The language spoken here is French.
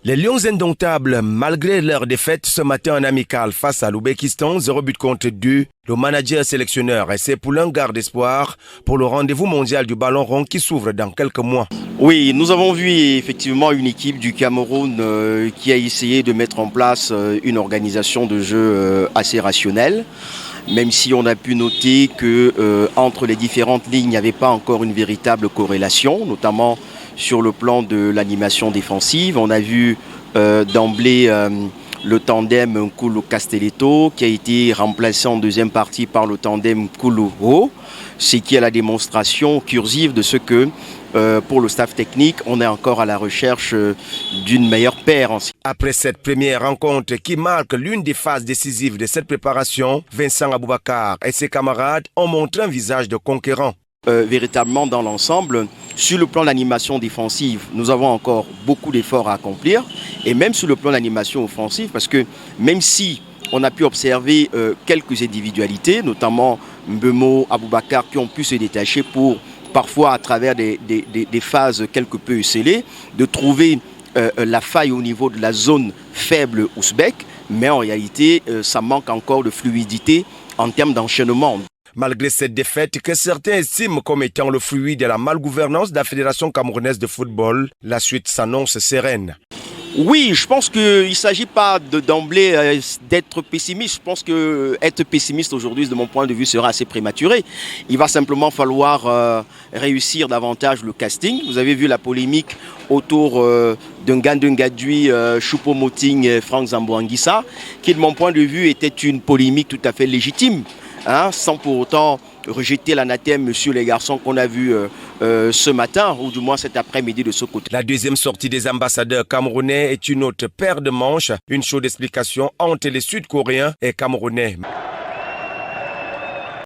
Les Lions indomptables, malgré leur défaite ce matin en amical face à l'Ouzbékistan, 0 but contre 2, le manager sélectionneur essaie pour un garde espoir pour le rendez-vous mondial du ballon rond qui s'ouvre dans quelques mois. Oui, nous avons vu effectivement une équipe du Cameroun qui a essayé de mettre en place une organisation de jeu assez rationnelle. Même si on a pu noter que entre les différentes lignes, il n'y avait pas encore une véritable corrélation, notamment sur le plan de l'animation défensive. On a vu d'emblée le tandem Nkulu-Castelletto qui a été remplacé en deuxième partie par le tandem Nkulu-Ho, ce qui est la démonstration cursive de ce que pour le staff technique, on est encore à la recherche d'une meilleure paire. Après cette première rencontre qui marque l'une des phases décisives de cette préparation, Vincent Aboubakar et ses camarades ont montré un visage de conquérant. Véritablement dans l'ensemble, sur le plan de l'animation défensive, nous avons encore beaucoup d'efforts à accomplir. Et même sur le plan de l'animation offensive, parce que même si on a pu observer quelques individualités, notamment Mbeumo, Aboubakar, qui ont pu se détacher pour parfois à travers des phases quelque peu scellées, de trouver la faille au niveau de la zone faible ouzbek, mais en réalité, ça manque encore de fluidité en termes d'enchaînement. Malgré cette défaite que certains estiment comme étant le fruit de la malgouvernance de la Fédération camerounaise de football, la suite s'annonce sereine. Oui, je pense qu'il ne s'agit pas d'emblée d'être pessimiste. Je pense qu'être pessimiste aujourd'hui, de mon point de vue, sera assez prématuré. Il va simplement falloir réussir davantage le casting. Vous avez vu la polémique autour d'Ngadui, Choupo-Moting et Franck Zambo-Anguissa, qui, de mon point de vue, était une polémique tout à fait légitime. Sans pour autant rejeter l'anathème, monsieur les garçons, qu'on a vu ce matin, ou du moins cet après-midi de ce côté. La deuxième sortie des ambassadeurs camerounais est une autre paire de manches, une chaude explication entre les Sud-Coréens et Camerounais.